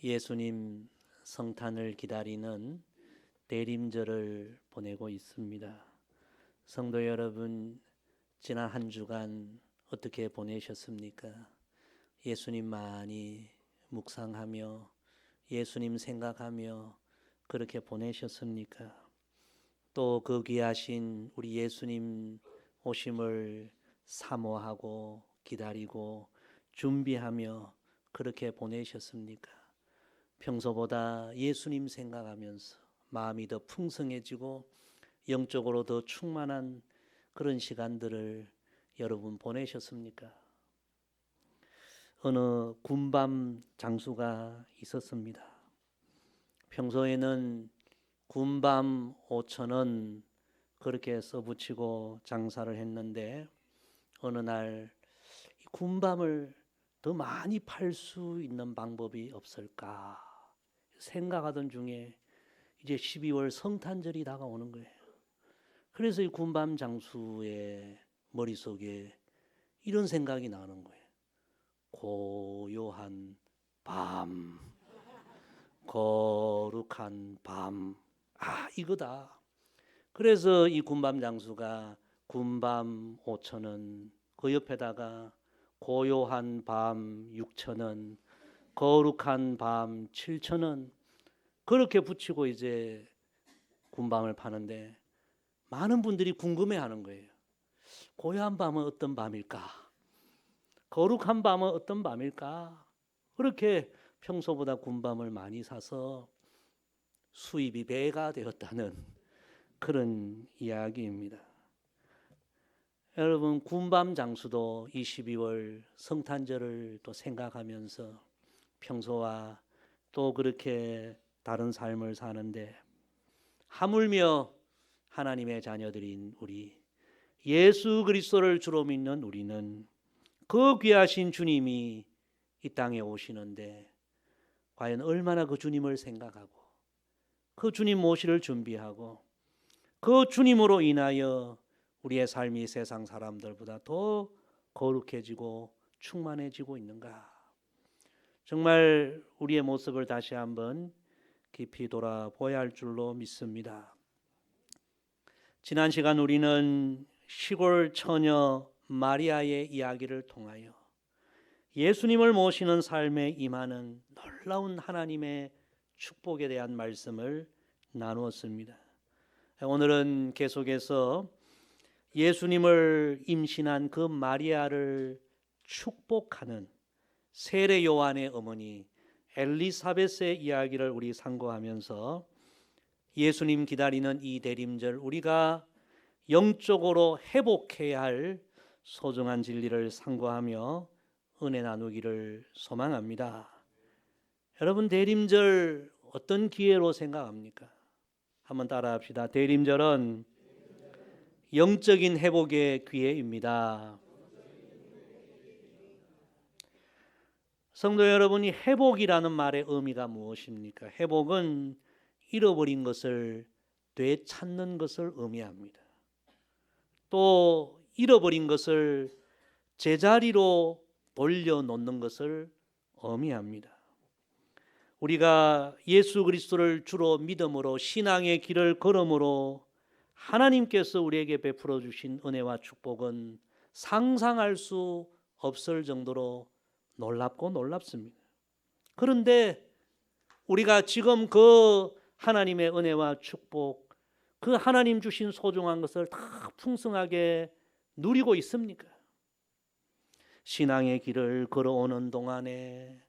예수님 성탄을 기다리는 대림절을 보내고 있습니다. 성도 여러분, 지난 한 주간 어떻게 보내셨습니까? 예수님 많이 묵상하며 예수님 생각하며 그렇게 보내셨습니까? 또 그 귀하신 우리 예수님 오심을 사모하고 기다리고 준비하며 그렇게 보내셨습니까? 평소보다 예수님 생각하면서 마음이 더 풍성해지고 영적으로 더 충만한 그런 시간들을 여러분 보내셨습니까? 어느 군밤 장수가 있었습니다. 평소에는 군밤 5,000원 그렇게 써붙이고 장사를 했는데 어느 날 군밤을 더 많이 팔 수 있는 방법이 없을까 생각하던 중에 이제 12월 성탄절이 다가오는 거예요. 그래서 이 군밤 장수의 머릿속에 이런 생각이 나는 거예요. 고요한 밤, 거룩한 밤, 이거다. 그래서 이 군밤 장수가 군밤 5,000원, 그 옆에다가 고요한 밤 6,000원, 거룩한 밤 7,000원 그렇게 붙이고 이제 군밤을 파는데 많은 분들이 궁금해하는 거예요. 고요한 밤은 어떤 밤일까? 거룩한 밤은 어떤 밤일까? 그렇게 평소보다 군밤을 많이 사서 수입이 배가 되었다는 그런 이야기입니다. 여러분, 군밤 장수도 이 12월 성탄절을 또 생각하면서 평소와 또 그렇게 다른 삶을 사는데 하물며 하나님의 자녀들인 우리 예수 그리스도를 주로 믿는 우리는 그 귀하신 주님이 이 땅에 오시는데 과연 얼마나 그 주님을 생각하고 그 주님 모시를 준비하고 그 주님으로 인하여 우리의 삶이 세상 사람들보다 더 거룩해지고 충만해지고 있는가? 정말 우리의 모습을 다시 한번 깊이 돌아보아야 할 줄로 믿습니다. 지난 시간 우리는 시골 처녀 마리아의 이야기를 통하여 예수님을 모시는 삶에 임하는 놀라운 하나님의 축복에 대한 말씀을 나누었습니다. 오늘은 계속해서 예수님을 임신한 그 마리아를 축복하는 세례 요한의 어머니 엘리사벳의 이야기를 우리 상고하면서 예수님 기다리는 이 대림절 우리가 영적으로 회복해야 할 소중한 진리를 상고하며 은혜 나누기를 소망합니다. 여러분, 대림절 어떤 기회로 생각합니까? 한번 따라합시다. 대림절은 영적인 회복의 기회입니다. 성도 여러분이 회복이라는 말의 의미가 무엇입니까? 회복은 잃어버린 것을 되찾는 것을 의미합니다. 또 잃어버린 것을 제자리로 돌려놓는 것을 의미합니다. 우리가 예수 그리스도를 주로 믿음으로 신앙의 길을 걸음으로 하나님께서 우리에게 베풀어 주신 은혜와 축복은 상상할 수 없을 정도로 놀랍고 놀랍습니다. 그런데 우리가 지금 그 하나님의 은혜와 축복, 그 하나님 주신 소중한 것을 다 풍성하게 누리고 있습니까? 신앙의 길을 걸어오는 동안에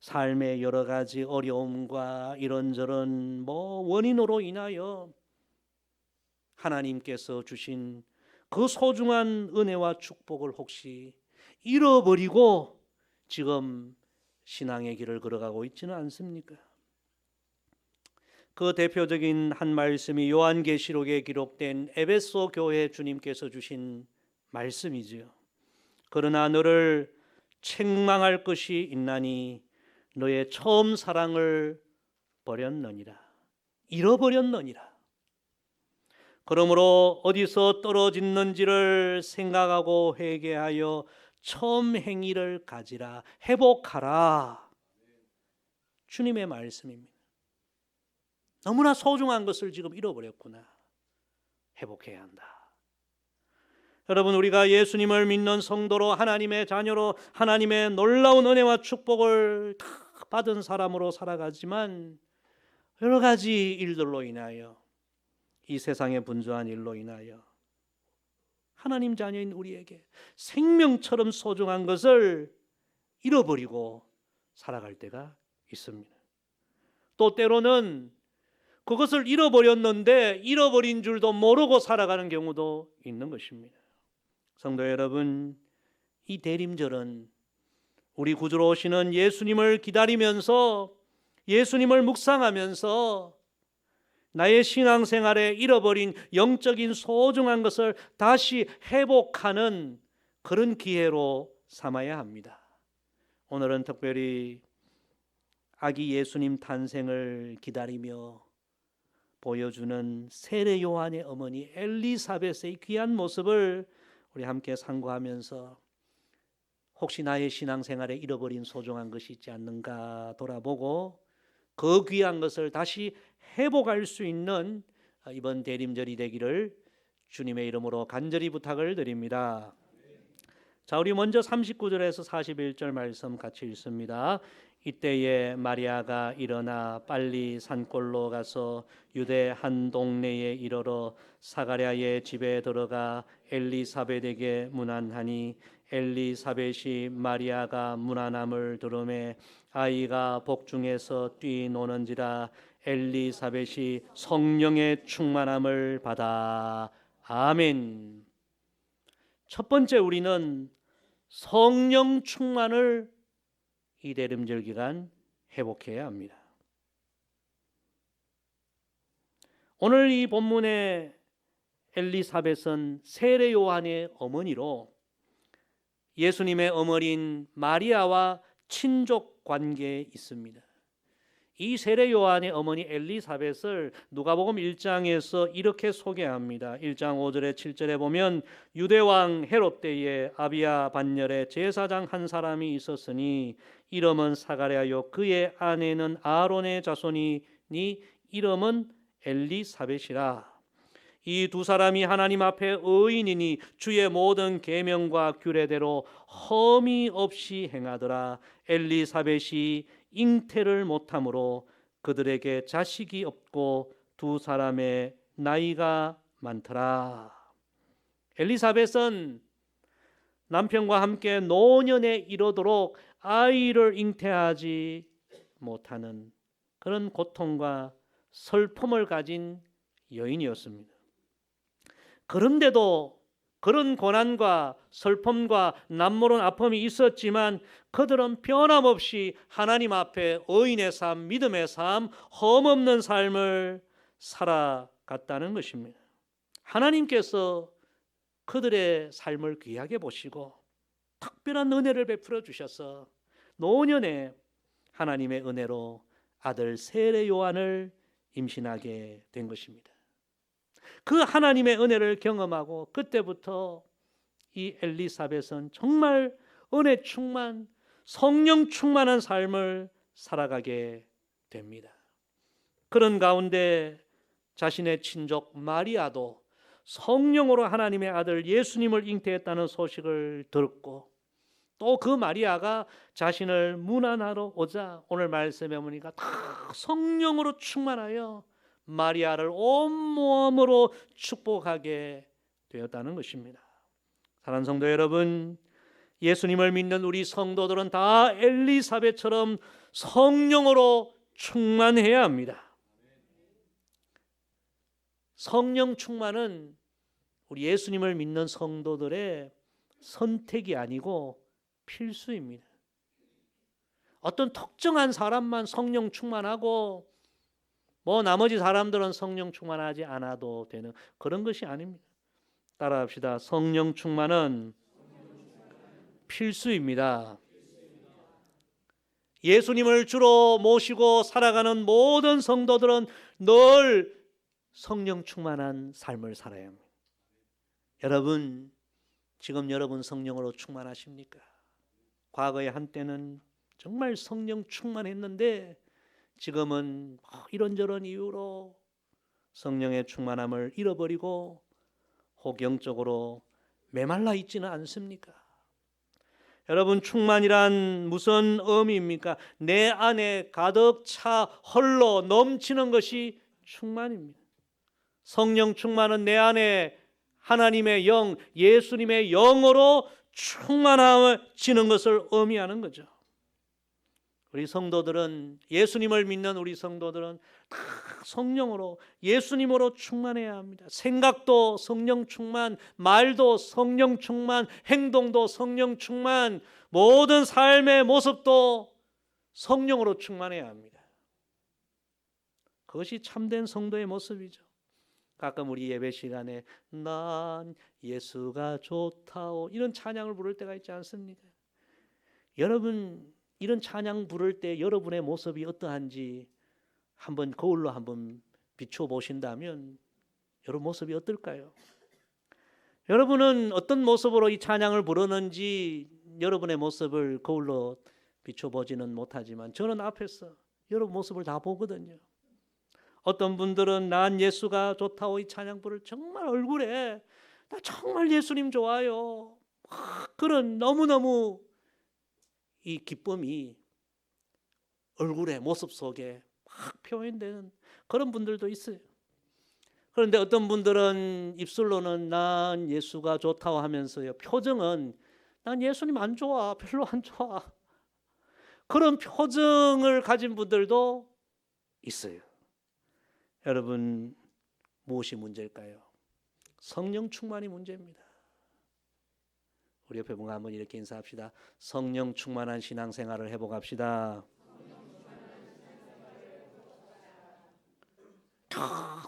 삶의 여러 가지 어려움과 이런저런 원인으로 인하여 하나님께서 주신 그 소중한 은혜와 축복을 혹시 잃어버리고 지금 신앙의 길을 걸어가고 있지는 않습니까? 그 대표적인 한 말씀이 요한계시록에 기록된 에베소 교회 주님께서 주신 말씀이지요. 그러나 너를 책망할 것이 있나니 너의 처음 사랑을 버렸느니라. 잃어버렸느니라. 그러므로 어디서 떨어졌는지를 생각하고 회개하여 처음 행위를 가지라. 회복하라. 주님의 말씀입니다. 너무나 소중한 것을 지금 잃어버렸구나. 회복해야 한다. 여러분, 우리가 예수님을 믿는 성도로, 하나님의 자녀로, 하나님의 놀라운 은혜와 축복을 다 받은 사람으로 살아가지만 여러 가지 일들로 인하여, 이 세상의 분주한 일로 인하여 하나님 자녀인 우리에게 생명처럼 소중한 것을 잃어버리고 살아갈 때가 있습니다. 또 때로는 그것을 잃어버렸는데 잃어버린 줄도 모르고 살아가는 경우도 있는 것입니다. 성도 여러분, 이 대림절은 우리 구주로 오시는 예수님을 기다리면서, 예수님을 묵상하면서 나의 신앙생활에 잃어버린 영적인 소중한 것을 다시 회복하는 그런 기회로 삼아야 합니다. 오늘은 특별히 아기 예수님 탄생을 기다리며 보여주는 세례 요한의 어머니 엘리사벳의 귀한 모습을 우리 함께 상고하면서 혹시 나의 신앙생활에 잃어버린 소중한 것이 있지 않는가 돌아보고 그 귀한 것을 다시 회복할 수 있는 이번 대림절이 되기를 주님의 이름으로 간절히 부탁을 드립니다. 자, 우리 먼저 39절에서 41절 말씀 같이 읽습니다. 이때에 마리아가 일어나 빨리 산골로 가서 유대 한 동네에 이르러 사가랴의 집에 들어가 엘리사벳에게 문안하니 엘리사벳이 마리아가 문안함을 들으매 아이가 복중에서 뛰노는지라 엘리사벳이 성령의 충만함을 받아. 아멘. 첫 번째, 우리는 성령 충만을 이 대림절 기간 회복해야 합니다. 오늘 이 본문의 엘리사벳은 세례 요한의 어머니로 예수님의 어머니인 마리아와 친족 관계에 있습니다. 이 세례 요한의 어머니 엘리사벳을 누가복음 1장에서 이렇게 소개합니다. 1장 5절에 7절에 보면 유대왕 헤롯 때에 아비야 반열에 제사장 한 사람이 있었으니 이름은 사가랴요 그의 아내는 아론의 자손이니 이름은 엘리사벳이라. 이 두 사람이 하나님 앞에 의인이니 주의 모든 계명과 규례대로 험이 없이 행하더라. 엘리사벳이 잉태를 못함으로 그들에게 자식이 없고 두 사람의 나이가 많더라. 엘리사벳은 남편과 함께 노년에 이르도록 아이를 잉태하지 못하는 그런 고통과 슬픔을 가진 여인이었습니다. 그런데도 그런 고난과 슬픔과 남모른 아픔이 있었지만 그들은 변함없이 하나님 앞에 의인의 삶, 믿음의 삶, 험없는 삶을 살아갔다는 것입니다. 하나님께서 그들의 삶을 귀하게 보시고 특별한 은혜를 베풀어 주셔서 노년에 하나님의 은혜로 아들 세례 요한을 임신하게 된 것입니다. 그 하나님의 은혜를 경험하고 그때부터 이 엘리사벳은 정말 은혜 충만, 성령 충만한 삶을 살아가게 됩니다. 그런 가운데 자신의 친족 마리아도 성령으로 하나님의 아들 예수님을 잉태했다는 소식을 들었고 또 그 마리아가 자신을 문안하러 오자 오늘 말씀에 보니까 다 성령으로 충만하여 마리아를 온몸으로 축복하게 되었다는 것입니다. 사랑하는 성도 여러분, 예수님을 믿는 우리 성도들은 다 엘리사벳처럼 성령으로 충만해야 합니다. 성령 충만은 우리 예수님을 믿는 성도들의 선택이 아니고 필수입니다. 어떤 특정한 사람만 성령 충만하고 나머지 사람들은 성령 충만하지 않아도 되는 그런 것이 아닙니다. 따라합시다. 성령 충만은 필수입니다. 예수님을 주로 모시고 살아가는 모든 성도들은 늘 성령 충만한 삶을 살아야 합니다. 여러분, 지금 여러분 성령으로 충만하십니까? 과거에 한때는 정말 성령 충만했는데 지금은 이런저런 이유로 성령의 충만함을 잃어버리고 혹 영적으로 메말라 있지는 않습니까? 여러분, 충만이란 무슨 의미입니까? 내 안에 가득 차 헐로 넘치는 것이 충만입니다. 성령 충만은 내 안에 하나님의 영, 예수님의 영으로 충만해지는 것을 의미하는 거죠. 우리 성도들은, 예수님을 믿는 우리 성도들은 다 성령으로, 예수님으로 충만해야 합니다. 생각도 성령 충만, 말도 성령 충만, 행동도 성령 충만, 모든 삶의 모습도 성령으로 충만해야 합니다. 그것이 참된 성도의 모습이죠. 가끔 우리 예배 시간에 난 예수가 좋다오 이런 찬양을 부를 때가 있지 않습니까? 여러분, 이런 찬양 부를 때 여러분의 모습이 어떠한지 한번 거울로 한번 비춰보신다면 여러분 모습이 어떨까요? 여러분은 어떤 모습으로 이 찬양을 부르는지 여러분의 모습을 거울로 비춰보지는 못하지만 저는 앞에서 여러분 모습을 다 보거든요. 어떤 분들은 난 예수가 좋다고 이 찬양 부를 정말 얼굴에 나 정말 예수님 좋아요. 그런 너무너무 이 기쁨이 얼굴에 모습 속에 막 표현되는 그런 분들도 있어요. 그런데 어떤 분들은 입술로는 난 예수가 좋다고 하면서요, 표정은 난 예수님 안 좋아, 별로 안 좋아, 그런 표정을 가진 분들도 있어요. 여러분, 무엇이 문제일까요? 성령 충만이 문제입니다. 우리 옆에 분과 한번 이렇게 인사합시다. 성령 충만한 신앙생활을 해보갑시다.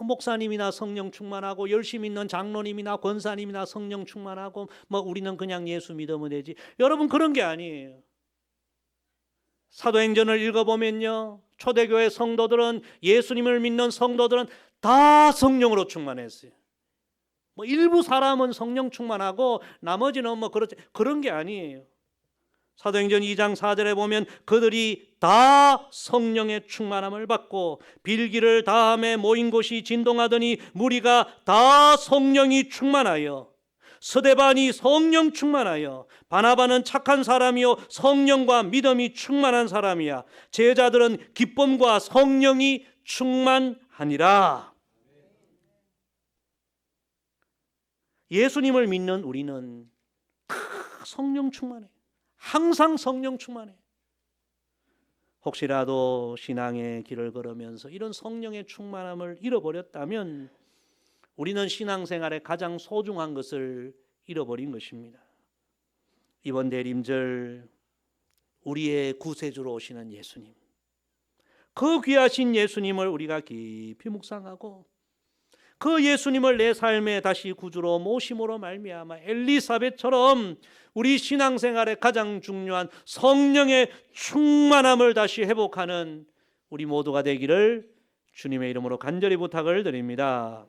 목사님이나 성령 충만하고 열심히 있는 장로님이나 권사님이나 성령 충만하고 뭐 우리는 그냥 예수 믿으면 되지. 여러분, 그런 게 아니에요. 사도행전을 읽어보면요, 초대교회 성도들은, 예수님을 믿는 성도들은 다 성령으로 충만했어요. 뭐 일부 사람은 성령 충만하고 나머지는 뭐 그렇지, 그런 게 아니에요. 사도행전 2장 4절에 보면 그들이 다 성령의 충만함을 받고 빌기를 다함에 모인 곳이 진동하더니 무리가 다 성령이 충만하여, 스데반이 성령 충만하여, 바나바는 착한 사람이요 성령과 믿음이 충만한 사람이야, 제자들은 기쁨과 성령이 충만하니라. 예수님을 믿는 우리는 다 성령 충만해. 항상 성령 충만해. 혹시라도 신앙의 길을 걸으면서 이런 성령의 충만함을 잃어버렸다면 우리는 신앙생활에 가장 소중한 것을 잃어버린 것입니다. 이번 대림절 우리의 구세주로 오시는 예수님, 그 귀하신 예수님을 우리가 깊이 묵상하고 그 예수님을 내 삶에 다시 구주로 모심으로 말미암아 엘리사벳처럼 우리 신앙생활에 가장 중요한 성령의 충만함을 다시 회복하는 우리 모두가 되기를 주님의 이름으로 간절히 부탁을 드립니다.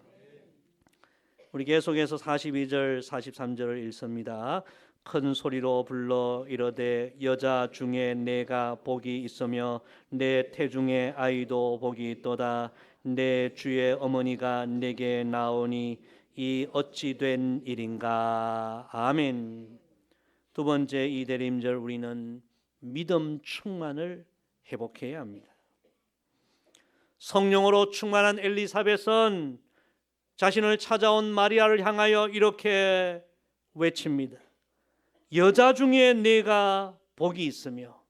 우리 계속해서 42절 43절을 읽습니다. 큰 소리로 불러 이르되 여자 중에 내가 복이 있으며 내 태중의 아이도 복이 있도다. 내 주의 어머니가 내게 나오니 이 어찌 된 일인가. 아멘. 두 번째, 이 대림절 우리는 믿음 충만을 회복해야 합니다. 성령으로 충만한 엘리사벳은 자신을 찾아온 마리아를 향하여 이렇게 외칩니다. 여자 중에 내가 복이 있으며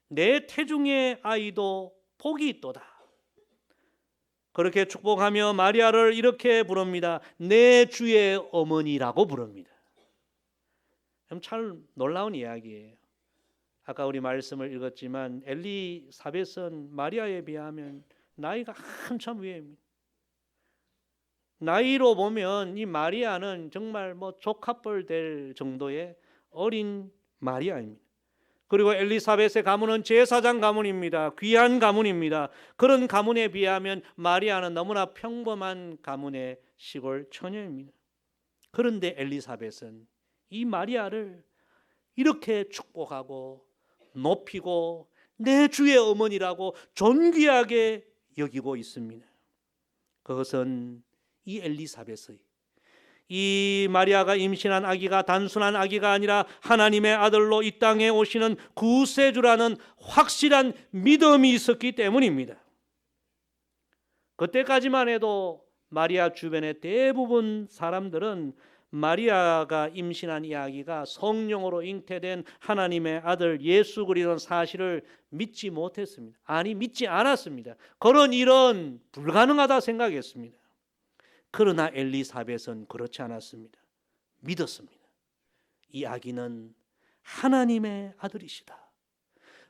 내 태중의 아이도 복이 있도다. 그렇게 축복하며 마리아를 이렇게 부릅니다. 내 주의 어머니라고 부릅니다. 참 놀라운 이야기예요. 아까 우리 말씀을 읽었지만 엘리사벳은 마리아에 비하면 나이가 한참 위입니다. 나이로 보면 이 마리아는 정말 뭐 조카뻘 될 정도의 어린 마리아입니다. 그리고 엘리사벳의 가문은 제사장 가문입니다. 귀한 가문입니다. 그런 가문에 비하면 마리아는 너무나 평범한 가문의 시골 처녀입니다. 그런데 엘리사벳은 이 마리아를 이렇게 축복하고 높이고 내 주의 어머니라고 존귀하게 여기고 있습니다. 그것은 이 엘리사벳의, 이 마리아가 임신한 아기가 단순한 아기가 아니라 하나님의 아들로 이 땅에 오시는 구세주라는 확실한 믿음이 있었기 때문입니다. 그때까지만 해도 마리아 주변의 대부분 사람들은 마리아가 임신한 이 아기가 성령으로 잉태된 하나님의 아들 예수 그리스도라는 사실을 믿지 못했습니다. 아니, 믿지 않았습니다. 그런 일은 불가능하다 생각했습니다. 그러나 엘리사벳은 그렇지 않았습니다. 믿었습니다. 이 아기는 하나님의 아들이시다.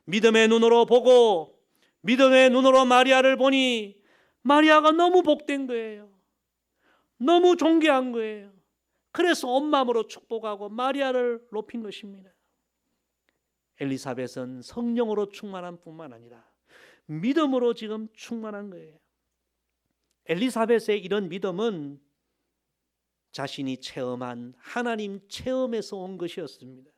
믿음의 눈으로 보고 믿음의 눈으로 마리아를 보니 마리아가 너무 복된 거예요. 너무 존귀한 거예요. 그래서 온 마음으로 축복하고 마리아를 높인 것입니다. 엘리사벳은 성령으로 충만한 뿐만 아니라 믿음으로 지금 충만한 거예요. 엘리사벳의 이런 믿음은 자신이 체험한 하나님 체험에서 온 것이었습니다.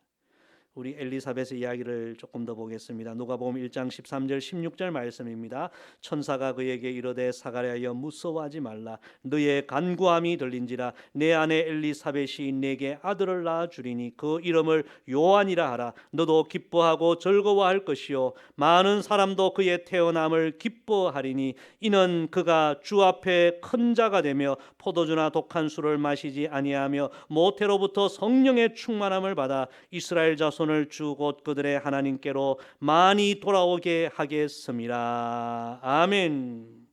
우리 엘리사벳의 이야기를 조금 더 보겠습니다. 누가복음 1장 13절 16절 말씀입니다. 천사가 그에게 이르되 사가랴여 무서워하지 말라. 너의 간구함이 들린지라. 내 아내 엘리사벳이 내게 아들을 낳아 주리니 그 이름을 요한이라 하라. 너도 기뻐하고 즐거워할 것이요 많은 사람도 그의 태어남을 기뻐하리니 이는 그가 주 앞에 큰 자가 되며 포도주나 독한 술을 마시지 아니하며 모태로부터 성령의 충만함을 받아 이스라엘 자손을 주 곧 그들의 하나님께로 많이 돌아오게 하겠습니다. 아멘.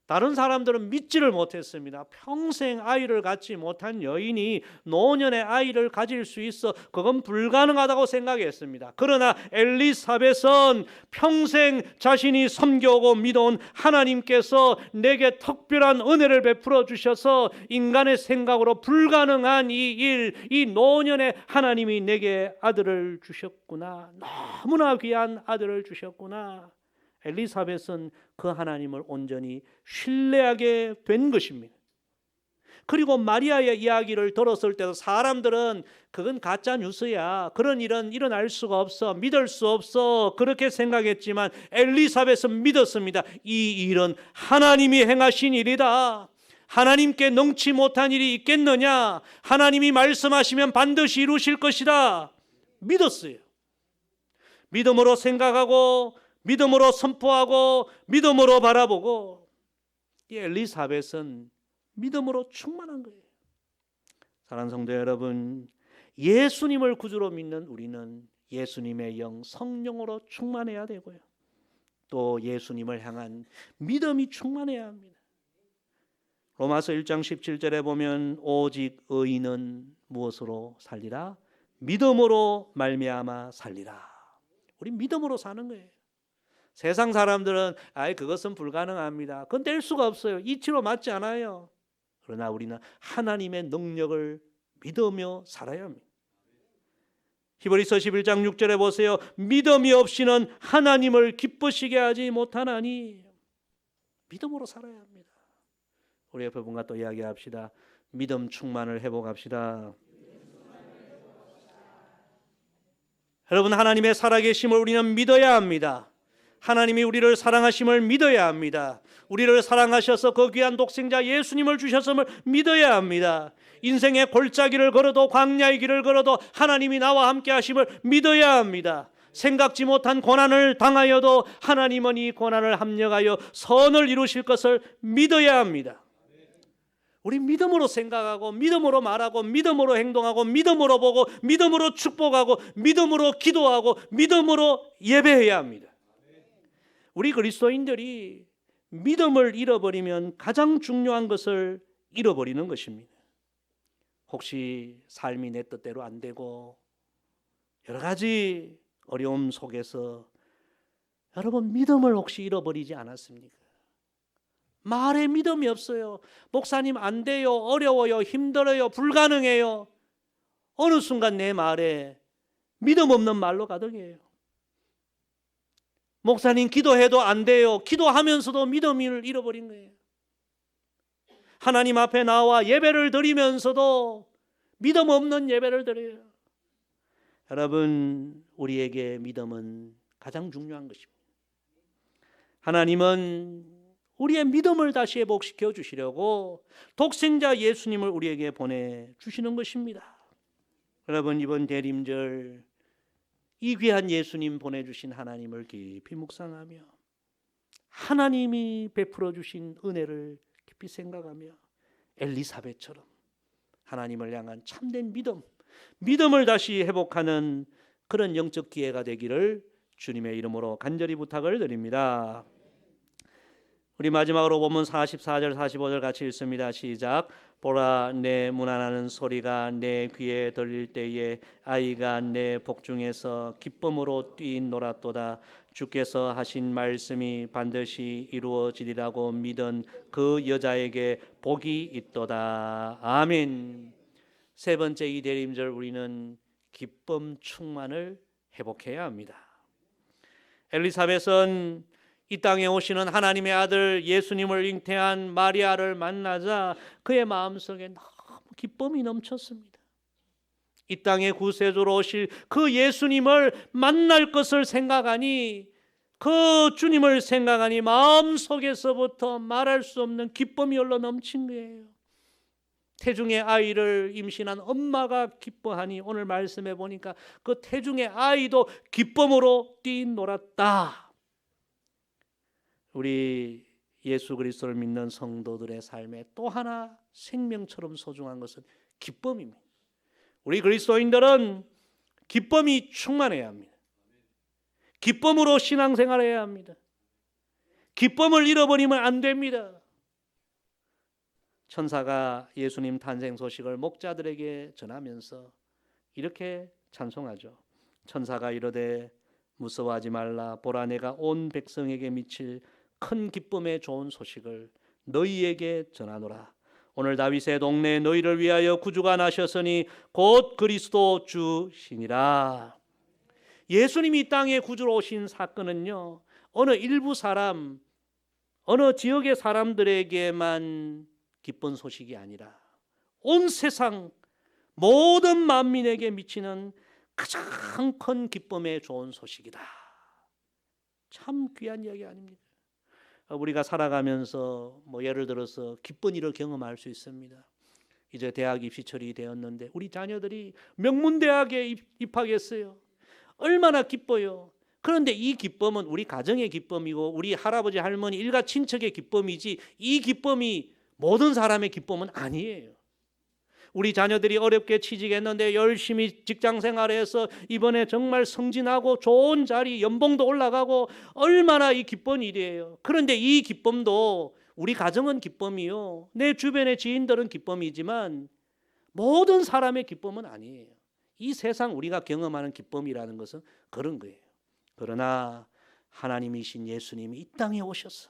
다른 사람들은 믿지를 못했습니다. 평생 아이를 갖지 못한 여인이 노년에 아이를 가질 수 있어 그건 불가능하다고 생각했습니다. 그러나 엘리사벳은 평생 자신이 섬겨오고 믿어온 하나님께서 내게 특별한 은혜를 베풀어 주셔서 인간의 생각으로 불가능한 이 일, 이 노년에 하나님이 내게 아들을 주셨구나. 너무나 귀한 아들을 주셨구나. 엘리사벳은 그 하나님을 온전히 신뢰하게 된 것입니다. 그리고 마리아의 이야기를 들었을 때도 사람들은 그건 가짜 뉴스야. 그런 일은 일어날 수가 없어. 믿을 수 없어. 그렇게 생각했지만 엘리사벳은 믿었습니다. 이 일은 하나님이 행하신 일이다. 하나님께 능치 못한 일이 있겠느냐? 하나님이 말씀하시면 반드시 이루실 것이다. 믿었어요. 믿음으로 생각하고 믿음으로 선포하고 믿음으로 바라보고 이 엘리사벳은 믿음으로 충만한 거예요. 사랑하는 성도 여러분, 예수님을 구주로 믿는 우리는 예수님의 영 성령으로 충만해야 되고요. 또 예수님을 향한 믿음이 충만해야 합니다. 로마서 1장 17절에 보면 오직 의인은 무엇으로 살리라? 믿음으로 말미암아 살리라. 우리 믿음으로 사는 거예요. 세상 사람들은 그것은 불가능합니다. 그건 될 수가 없어요. 이치로 맞지 않아요. 그러나 우리는 하나님의 능력을 믿으며 살아야 합니다. 히브리서 11장 6절에 보세요. 믿음이 없이는 하나님을 기쁘시게 하지 못하나니. 믿음으로 살아야 합니다. 우리 옆에 분과 또 이야기합시다. 믿음 충만을 회복합시다. 여러분, 하나님의 살아계심을 우리는 믿어야 합니다. 하나님이 우리를 사랑하심을 믿어야 합니다. 우리를 사랑하셔서 그 귀한 독생자 예수님을 주셨음을 믿어야 합니다. 인생의 골짜기를 걸어도 광야의 길을 걸어도 하나님이 나와 함께 하심을 믿어야 합니다. 생각지 못한 고난을 당하여도 하나님은 이 고난을 합력하여 선을 이루실 것을 믿어야 합니다. 우리 믿음으로 생각하고 믿음으로 말하고 믿음으로 행동하고 믿음으로 보고 믿음으로 축복하고 믿음으로 기도하고 믿음으로 예배해야 합니다. 우리 그리스도인들이 믿음을 잃어버리면 가장 중요한 것을 잃어버리는 것입니다. 혹시 삶이 내 뜻대로 안 되고 여러 가지 어려움 속에서 여러분 믿음을 혹시 잃어버리지 않았습니까? 말에 믿음이 없어요. 목사님 안 돼요. 어려워요. 힘들어요. 불가능해요. 어느 순간 내 말에 믿음 없는 말로 가득해요. 목사님 기도해도 안 돼요. 기도하면서도 믿음을 잃어버린 거예요. 하나님 앞에 나와 예배를 드리면서도 믿음 없는 예배를 드려요. 여러분, 우리에게 믿음은 가장 중요한 것입니다. 하나님은 우리의 믿음을 다시 회복시켜 주시려고 독생자 예수님을 우리에게 보내주시는 것입니다. 여러분, 이번 대림절 이 귀한 예수님 보내주신 하나님을 깊이 묵상하며 하나님이 베풀어 주신 은혜를 깊이 생각하며 엘리사벳처럼 하나님을 향한 참된 믿음을 다시 회복하는 그런 영적 기회가 되기를 주님의 이름으로 간절히 부탁을 드립니다. 우리 마지막으로 본문 44절 45절 같이 읽습니다. 시작. 보라, 내 문안하는 소리가 내 귀에 들릴 때에 아이가 내 복중에서 기쁨으로 뛰놀았도다. 주께서 하신 말씀이 반드시 이루어지리라고 믿은 그 여자에게 복이 있도다. 아멘. 세 번째 이 대림절 우리는 기쁨 충만을 회복해야 합니다. 엘리사벳은 이 땅에 오시는 하나님의 아들 예수님을 잉태한 마리아를 만나자 그의 마음속에 너무 기쁨이 넘쳤습니다. 이 땅에 구세주로 오실 그 예수님을 만날 것을 생각하니, 그 주님을 생각하니 마음속에서부터 말할 수 없는 기쁨이 흘러 넘친 거예요. 태중의 아이를 임신한 엄마가 기뻐하니 오늘 말씀해 보니까 그 태중의 아이도 기쁨으로 뛰놀았다. 우리 예수 그리스도를 믿는 성도들의 삶에 또 하나 생명처럼 소중한 것은 기쁨입니다. 우리 그리스도인들은 기쁨이 충만해야 합니다. 기쁨으로 신앙생활해야 합니다. 기쁨을 잃어버리면 안 됩니다. 천사가 예수님 탄생 소식을 목자들에게 전하면서 이렇게 찬송하죠. 천사가 이르되 무서워하지 말라. 보라, 내가 온 백성에게 미칠 큰 기쁨의 좋은 소식을 너희에게 전하노라. 오늘 다윗의 동네에 너희를 위하여 구주가 나셨으니 곧 그리스도 주시니라. 예수님이 이 땅에 구주로 오신 사건은요, 어느 일부 사람, 어느 지역의 사람들에게만 기쁜 소식이 아니라 온 세상 모든 만민에게 미치는 가장 큰 기쁨의 좋은 소식이다. 참 귀한 이야기 아닙니까? 우리가 살아가면서 예를 들어서 기쁜 일을 경험할 수 있습니다. 이제 대학 입시철이 되었는데 우리 자녀들이 명문대학에 입학했어요. 얼마나 기뻐요. 그런데 이 기쁨은 우리 가정의 기쁨이고 우리 할아버지 할머니 일가 친척의 기쁨이지, 이 기쁨이 모든 사람의 기쁨은 아니에요. 우리 자녀들이 어렵게 취직했는데 열심히 직장 생활해서 이번에 정말 승진하고 좋은 자리, 연봉도 올라가고 얼마나 이 기쁜 일이에요. 그런데 이 기쁨도 우리 가정은 기쁨이요, 내 주변의 지인들은 기쁨이지만 모든 사람의 기쁨은 아니에요. 이 세상 우리가 경험하는 기쁨이라는 것은 그런 거예요. 그러나 하나님이신 예수님이 이 땅에 오셔서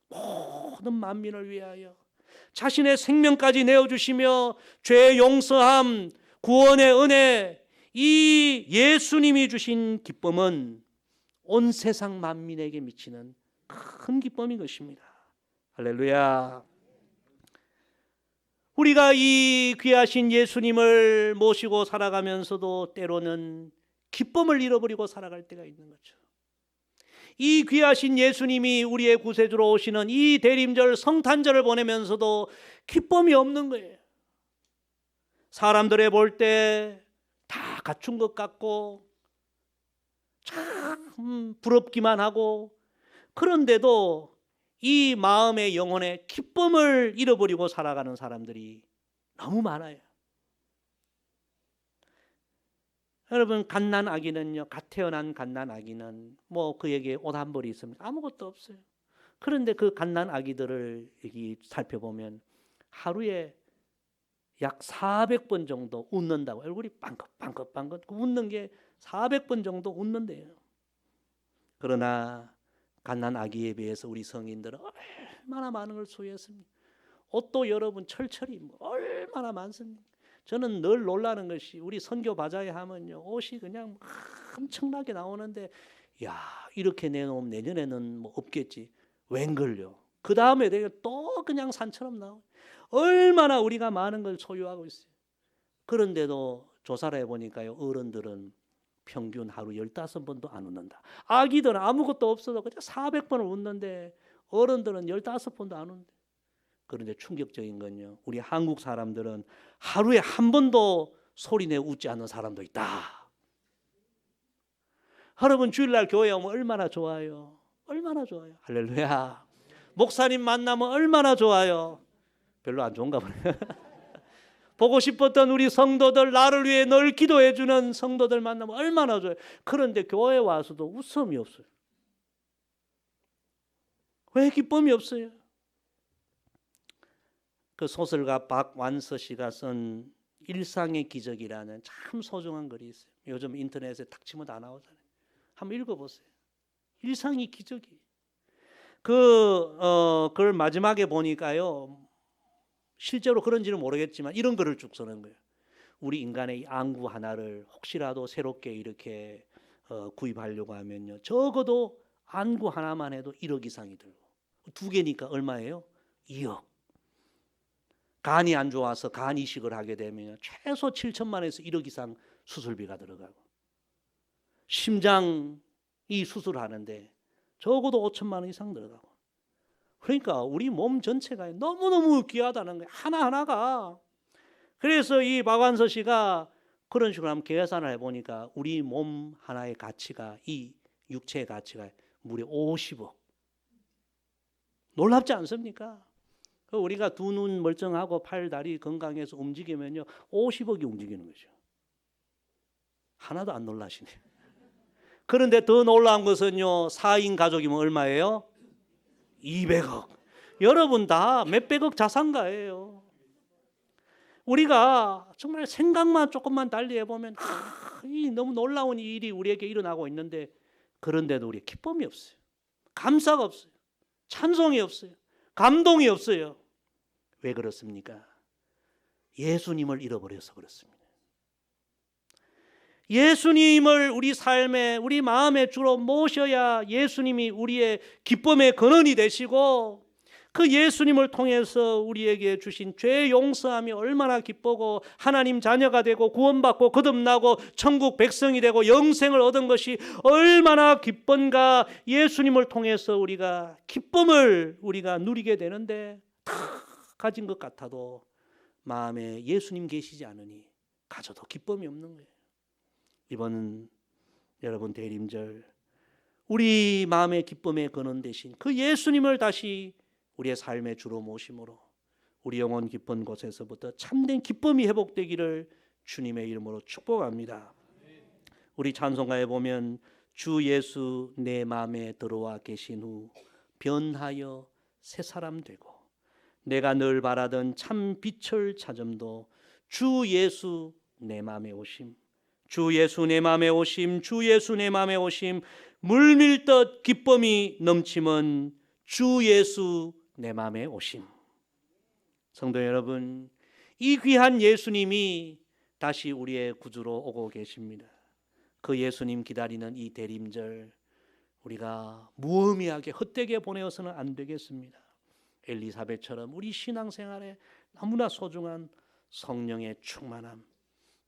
모든 만민을 위하여 자신의 생명까지 내어주시며 죄 용서함, 구원의 은혜, 이 예수님이 주신 기쁨은 온 세상 만민에게 미치는 큰 기쁨인 것입니다. 할렐루야. 우리가 이 귀하신 예수님을 모시고 살아가면서도 때로는 기쁨을 잃어버리고 살아갈 때가 있는 거죠. 이 귀하신 예수님이 우리의 구세주로 오시는 이 대림절 성탄절을 보내면서도 기쁨이 없는 거예요. 사람들의 볼 때 다 갖춘 것 같고 참 부럽기만 하고, 그런데도 이 마음의 영혼의 기쁨을 잃어버리고 살아가는 사람들이 너무 많아요. 여러분, 갓난 아기는요, 갓 태어난 갓난 아기는 그에게 옷 한 벌이 있습니까? 아무것도 없어요. 그런데 그 갓난 아기들을 여기 살펴보면 하루에 약 400번 정도 웃는다고. 얼굴이 빵긋빵긋빵긋 웃는 게 400번 정도 웃는데요. 그러나 갓난 아기에 비해서 우리 성인들은 얼마나 많은 걸 소유했습니까? 옷도 여러분 철철이 얼마나 많습니까? 저는 늘 놀라는 것이 우리 선교 바자회 하면요, 옷이 그냥 엄청나게 나오는데, 야, 이렇게 내놓으면 내년에는 없겠지. 웬걸요? 그 다음에 내가 또 그냥 산처럼 나와요. 얼마나 우리가 많은 걸 소유하고 있어요. 그런데도 조사를 해보니까요, 어른들은 평균 하루 15번도 안 웃는다. 아기들은 아무것도 없어도 그냥 400번을 웃는데 어른들은 15번도 안 웃는데. 그런데 충격적인 건요, 우리 한국 사람들은 하루에 한 번도 소리내 웃지 않는 사람도 있다. 여러분 주일날 교회 오면 얼마나 좋아요. 얼마나 좋아요. 할렐루야. 목사님 만나면 얼마나 좋아요. 별로 안 좋은가 보네. 보고 싶었던 우리 성도들, 나를 위해 늘 기도해 주는 성도들 만나면 얼마나 좋아요. 그런데 교회 와서도 웃음이 없어요. 왜 기쁨이 없어요? 그 소설가 박완서 씨가 쓴 일상의 기적이라는 참 소중한 글이 있어요. 요즘 인터넷에 탁 치면 다 나오잖아요. 한번 읽어보세요. 일상이 기적이. 그걸 마지막에 보니까요, 실제로 그런지는 모르겠지만 이런 글을 쭉 쓰는 거예요. 우리 인간의 안구 하나를 혹시라도 새롭게 이렇게 구입하려고 하면요, 적어도 안구 하나만 해도 1억 이상이 들고, 2개니까 얼마예요? 2억. 간이 안 좋아서 간 이식을 하게 되면 최소 7천만에서 1억 이상 수술비가 들어가고, 심장이 수술하는데 적어도 5천만 원 이상 들어가고. 그러니까 우리 몸 전체가 너무너무 귀하다는 거예요. 하나하나가. 그래서 이 박완서 씨가 그런 식으로 한번 계산을 해보니까 우리 몸 하나의 가치가, 이 육체의 가치가 무려 50억. 놀랍지 않습니까? 우리가 두 눈 멀쩡하고 팔, 다리 건강해서 움직이면요 50억이 움직이는 거죠. 하나도 안 놀라시네요. 그런데 더 놀라운 것은요, 4인 가족이면 얼마예요? 200억. 여러분 다 몇백억 자산가예요. 우리가 정말 생각만 조금만 달리 해보면 이 너무 놀라운 일이 우리에게 일어나고 있는데, 그런데도 우리 기쁨이 없어요. 감사가 없어요. 찬송이 없어요. 감동이 없어요. 왜 그렇습니까? 예수님을 잃어버려서 그렇습니다. 예수님을 우리 삶에, 우리 마음의 주로 모셔야 예수님이 우리의 기쁨의 근원이 되시고, 그 예수님을 통해서 우리에게 주신 죄 용서함이 얼마나 기쁘고 하나님 자녀가 되고 구원받고 거듭나고 천국 백성이 되고 영생을 얻은 것이 얼마나 기쁜가. 예수님을 통해서 우리가 기쁨을 우리가 누리게 되는데, 다 가진 것 같아도 마음에 예수님 계시지 않으니 가져도 기쁨이 없는 거예요. 이번 여러분 대림절, 우리 마음의 기쁨의 근원 되신 그 예수님을 다시 우리의 삶의 주로 모심으로 우리 영혼 깊은 곳에서부터 참된 기쁨이 회복되기를 주님의 이름으로 축복합니다. 우리 찬송가에 보면 주 예수 내 마음에 들어와 계신 후 변하여 새 사람 되고, 내가 늘 바라던 참 빛을 찾음도 주 예수 내 마음에 오심, 주 예수 내 마음에 오심, 주 예수 내 마음에 오심, 물밀듯 기쁨이 넘치면 주 예수 내 마음에 오심. 성도 여러분, 이 귀한 예수님이 다시 우리의 구주로 오고 계십니다. 그 예수님 기다리는 이 대림절, 우리가 무의미하게 헛되게 보내어서는 안 되겠습니다. 엘리사벳처럼 우리 신앙생활에 너무나 소중한 성령의 충만함,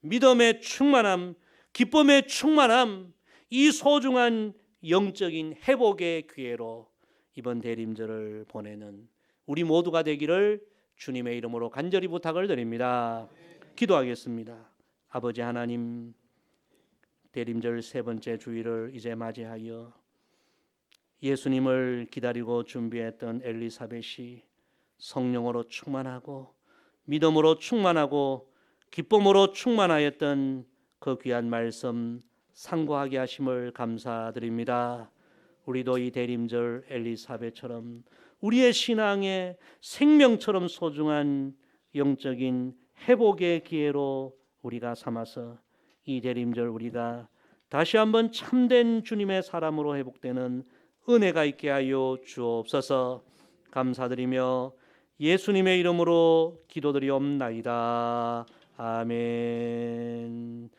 믿음의 충만함, 기쁨의 충만함, 이 소중한 영적인 회복의 기회로 이번 대림절을 보내는 우리 모두가 되기를 주님의 이름으로 간절히 부탁을 드립니다. 기도하겠습니다. 아버지 하나님, 대림절 세 번째 주일을 이제 맞이하여 예수님을 기다리고 준비했던 엘리사벳이 성령으로 충만하고 믿음으로 충만하고 기쁨으로 충만하였던 그 귀한 말씀 상고하게 하심을 감사드립니다. 우리도 이 대림절 엘리사벳처럼 우리의 신앙의 생명처럼 소중한 영적인 회복의 기회로 우리가 삼아서 이 대림절 우리가 다시 한번 참된 주님의 사람으로 회복되는 은혜가 있게 하여 주옵소서. 감사드리며 예수님의 이름으로 기도드리옵나이다. 아멘.